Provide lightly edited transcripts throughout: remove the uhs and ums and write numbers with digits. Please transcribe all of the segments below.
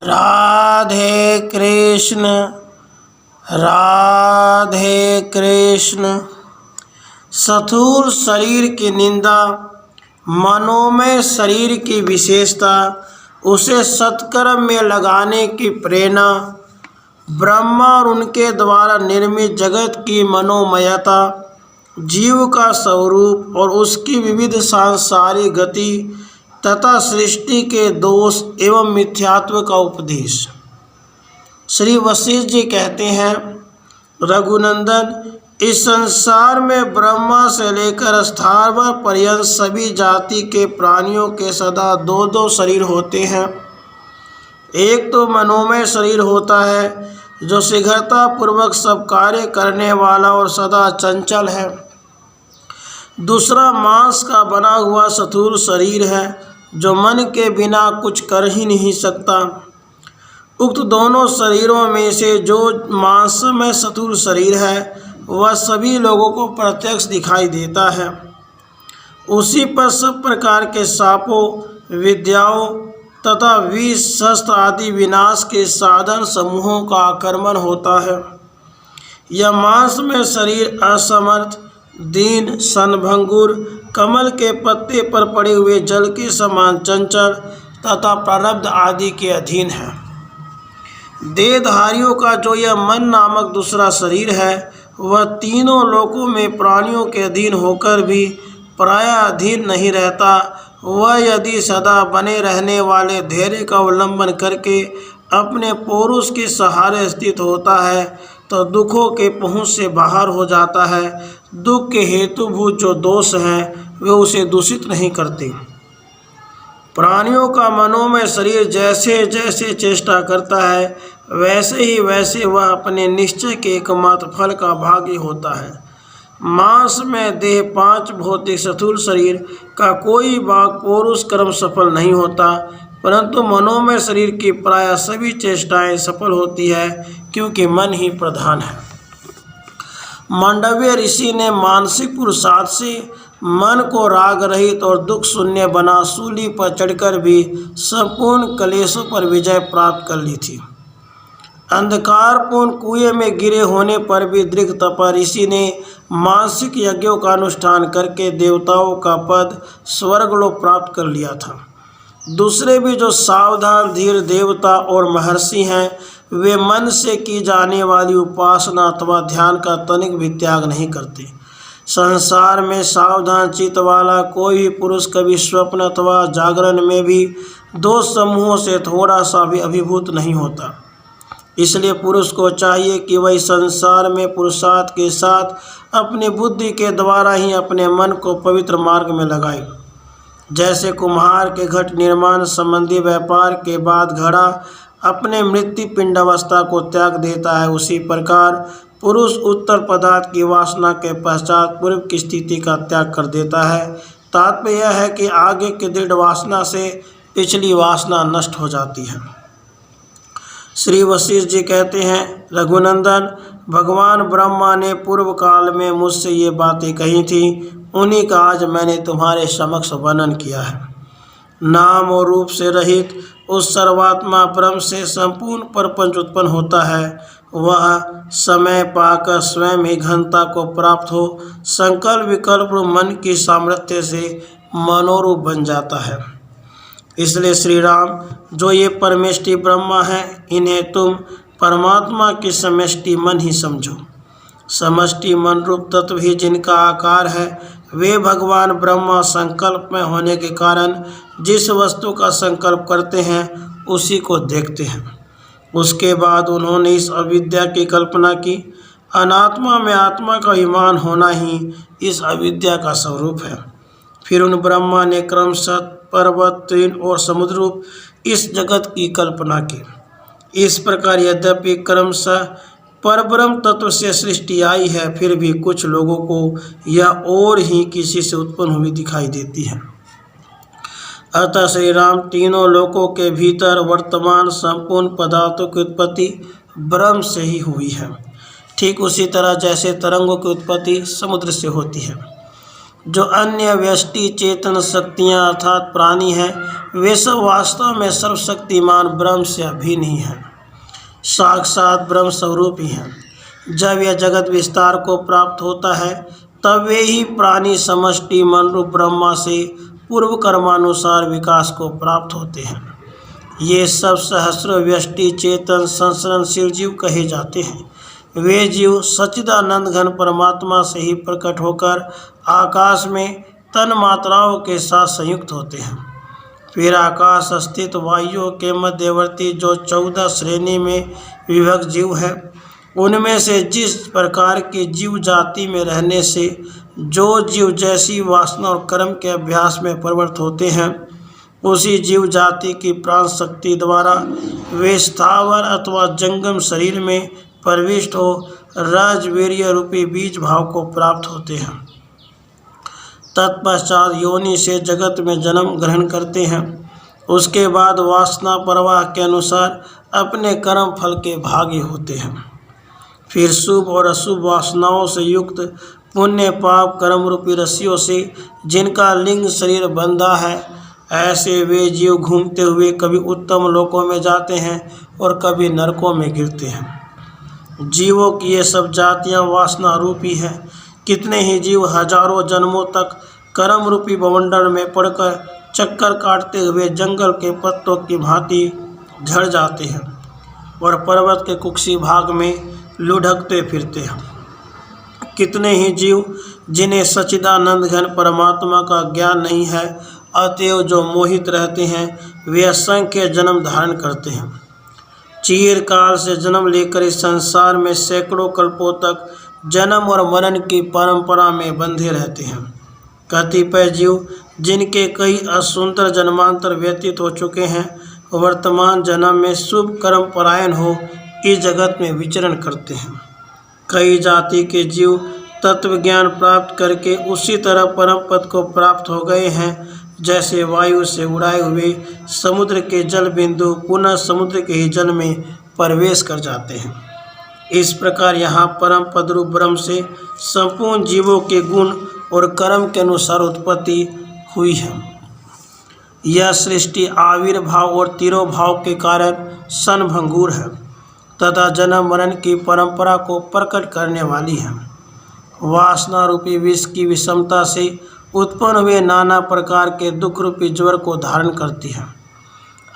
राधे कृष्ण राधे कृष्ण। स्थूल शरीर की निंदा, मनोमय शरीर की विशेषता, उसे सत्कर्म में लगाने की प्रेरणा, ब्रह्मा और उनके द्वारा निर्मित जगत की मनोमयता, जीव का स्वरूप और उसकी विविध सांसारिक गति तथा सृष्टि के दोष एवं मिथ्यात्व का उपदेश। श्री वशिष्ठ जी कहते हैं, रघुनंदन, इस संसार में ब्रह्मा से लेकर स्थावर पर्यंत सभी जाति के प्राणियों के सदा दो दो शरीर होते हैं। एक तो मनोमय शरीर होता है जो शीघ्रता पूर्वक सब कार्य करने वाला और सदा चंचल है। दूसरा मांस का बना हुआ स्थूल शरीर है जो मन के बिना कुछ कर ही नहीं सकता। उक्त दोनों शरीरों में से जो मांसमय स्थूल शरीर है वह सभी लोगों को प्रत्यक्ष दिखाई देता है। उसी पर सब प्रकार के शापों, विद्याओं तथा विष, शस्त्र आदि विनाश के साधन समूहों का आक्रमण होता है। यह मांसमय शरीर असमर्थ, दीन, सनभंगुर, कमल के पत्ते पर पड़े हुए जल के समान चंचल तथा प्रारब्ध आदि के अधीन है। देहधारियों का जो यह मन नामक दूसरा शरीर है वह तीनों लोकों में प्राणियों के अधीन होकर भी प्राय अधीन नहीं रहता। वह यदि सदा बने रहने वाले धैर्य का अवलंबन करके अपने पौरुष के सहारे स्थित होता है तो दुखों के पहुँच से बाहर हो जाता है। दुख के हेतुभूत जो दोष हैं वे उसे दूषित नहीं करते। प्राणियों का मनोमय शरीर जैसे जैसे चेष्टा करता है वैसे वह अपने निश्चय के एकमात्र फल का भागी होता है। मांस में देह पांच भौतिक स्थूल शरीर का कोई भाग पौरुष कर्म सफल नहीं होता, परंतु मनोमय शरीर की प्राय सभी चेष्टाएं सफल होती है क्योंकि मन ही प्रधान है। मांडव्य ऋषि ने मानसिक पुरुषार्थ से मन को राग रहित और दुख शून्य बना सूली पर चढ़कर भी संपूर्ण क्लेशों पर विजय प्राप्त कर ली थी। अंधकारपूर्ण कुएं में गिरे होने पर भी दृढ़ तपा ऋषि ने मानसिक यज्ञों का अनुष्ठान करके देवताओं का पद स्वर्गलोक प्राप्त कर लिया था। दूसरे भी जो सावधान धीर देवता और महर्षि हैं वे मन से की जाने वाली उपासना अथवा ध्यान का तनिक भी त्याग नहीं करते। संसार में सावधान चित्त वाला कोई भी पुरुष कभी स्वप्न अथवा जागरण में भी दो समूहों से थोड़ा सा भी अभिभूत नहीं होता। इसलिए पुरुष को चाहिए कि वह संसार में पुरुषार्थ के साथ अपनी बुद्धि के द्वारा ही अपने मन को पवित्र मार्ग में लगाए। जैसे कुम्हार के घट निर्माण संबंधी व्यापार के बाद घड़ा अपने मृत्यु पिंडावस्था को त्याग देता है, उसी प्रकार पुरुष उत्तर पदार्थ की वासना के पश्चात पूर्व की स्थिति का त्याग कर देता है। तात्पर्य यह है कि आगे की दृढ़ वासना से पिछली वासना नष्ट हो जाती है। श्री वशिष्ठ जी कहते हैं, रघुनंदन, भगवान ब्रह्मा ने पूर्व काल में मुझसे ये बातें कही थी, उन्हीं का आज मैंने तुम्हारे समक्ष वर्णन किया है। नाम और रूप से रहित उस सर्वात्मा ब्रह्म से संपूर्ण प्रपंच उत्पन्न होता है। वह समय पाकर स्वयं ही घनता को प्राप्त हो संकल्प विकल्प मन की सामर्थ्य से मनोरूप बन जाता है। इसलिए श्री राम, जो ये परमेष्टि ब्रह्मा हैं, इन्हें तुम परमात्मा की समष्टि मन ही समझो। समष्टि मन रूप तत्व ही जिनका आकार है वे भगवान ब्रह्मा संकल्प में होने के कारण जिस वस्तु का संकल्प करते हैं उसी को देखते हैं। उसके बाद उन्होंने इस अविद्या की कल्पना की। अनात्मा में आत्मा का अभिमान होना ही इस अविद्या का स्वरूप है। फिर उन ब्रह्मा ने क्रमशः पर्वत, तृण और समुद्र रूप इस जगत की कल्पना की। इस प्रकार यद्यपि क्रमशः परब्रह्म तत्व से सृष्टि आई है, फिर भी कुछ लोगों को यह और ही किसी से उत्पन्न हुई दिखाई देती है। अतः श्री राम, तीनों लोकों के भीतर वर्तमान संपूर्ण पदार्थों की उत्पत्ति ब्रह्म से ही हुई है। ठीक उसी तरह जैसे तरंगों की उत्पत्ति समुद्र से होती है। जो अन्य व्यष्टि चेतन शक्तियाँ अर्थात प्राणी हैं, वे सब वास्तव में सर्वशक्तिमान ब्रह्म से अभिन्न ही हैं, साक्षात ब्रह्म स्वरूप ही हैं। जब यह जगत विस्तार को प्राप्त होता है तब वे ही प्राणी समष्टि मन रूप ब्रह्मा से पूर्व कर्मानुसार विकास को प्राप्त होते हैं। ये सब सहस्र व्यष्टि चेतन संसरणशील जीव कहे जाते हैं। वे जीव सच्चिदानंद घन परमात्मा से ही प्रकट होकर आकाश में तन मात्राओं के साथ संयुक्त होते हैं। फिर आकाश स्थित वायुओं के मध्यवर्ती जो 14 श्रेणी में विभक्त जीव है, उनमें से जिस प्रकार की जीव जाति में रहने से जो जीव जैसी वासना और कर्म के अभ्यास में प्रवृत्त होते हैं, उसी जीव जाति की प्राण शक्ति द्वारा वे स्थावर अथवा जंगम शरीर में प्रविष्ट हो राजवीर्य रूपी बीज भाव को प्राप्त होते हैं। तत्पश्चात योनि से जगत में जन्म ग्रहण करते हैं। उसके बाद वासना प्रवाह के अनुसार अपने कर्म फल के भागी होते हैं। फिर शुभ और अशुभ वासनाओं से युक्त पुण्य पाप कर्म रूपी रस्सियों से जिनका लिंग शरीर बंधा है, ऐसे वे जीव घूमते हुए कभी उत्तम लोकों में जाते हैं और कभी नरकों में गिरते हैं। जीवों की ये सब जातियाँ वासना रूपी हैं। कितने ही जीव हजारों जन्मों तक कर्म रूपी बवंडर में पड़कर चक्कर काटते हुए जंगल के पत्तों की भांति झड़ जाते हैं और पर्वत के कुक्षी भाग में लुढ़कते फिरते हैं। कितने ही जीव जिन्हें सच्चिदानंद घन परमात्मा का ज्ञान नहीं है, अतएव जो मोहित रहते हैं, वे असंख्य जन्म धारण करते हैं। चिरकाल से जन्म लेकर इस संसार में सैकड़ों कल्पों तक जन्म और मरण की परंपरा में बंधे रहते हैं। कतिपय जीव जिनके कई असुंदर जन्मांतर व्यतीत हो चुके हैं, वर्तमान जन्म में शुभ कर्म परायण हो इस जगत में विचरण करते हैं। कई जाति के जीव तत्व ज्ञान प्राप्त करके उसी तरह परम पद को प्राप्त हो गए हैं, जैसे वायु से उड़ाए हुए समुद्र के जल बिंदु पुनः समुद्र के ही जल में प्रवेश कर जाते हैं। इस प्रकार यहाँ परम पदरूप ब्रह्म से संपूर्ण जीवों के गुण और कर्म के अनुसार उत्पत्ति हुई है। यह सृष्टि आविर्भाव और तिरोभाव के कारण क्षणभंगुर है तथा जन्म मरण की परंपरा को प्रकट करने वाली है। वासना रूपी विष की विषमता से उत्पन्न हुए नाना प्रकार के दुख रूपी ज्वर को धारण करती है।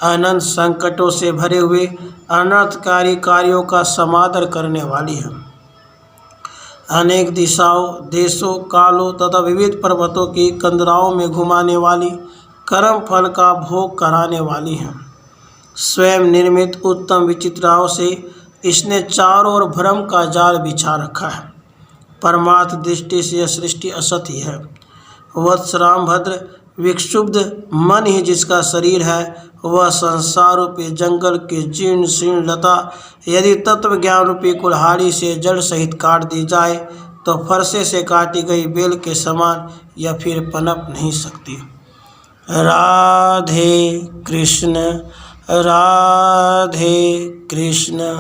अनंत संकटों से भरे हुए अनर्थकारी कार्यों का समादर करने वाली है। अनेक दिशाओं देशों कालों तथा विविध पर्वतों की कंदराओं में घुमाने वाली कर्म फल का भोग कराने वाली है। स्वयं निर्मित उत्तम विचित्राओं से इसने चारों ओर भ्रम का जाल बिछा रखा है। परमार्थ दृष्टि से यह सृष्टि असत ही है। वत्स रामभद्र विक्षुब्ध मन ही जिसका शरीर है, वह संसार रूपी जंगल की जीर्ण शीर्ण लता यदि तत्व ज्ञान रूपी कुल्हाड़ी से जड़ सहित काट दी जाए तो फरसे से काटी गई बेल के समान या फिर पनप नहीं सकती। राधे कृष्ण राधे कृष्ण।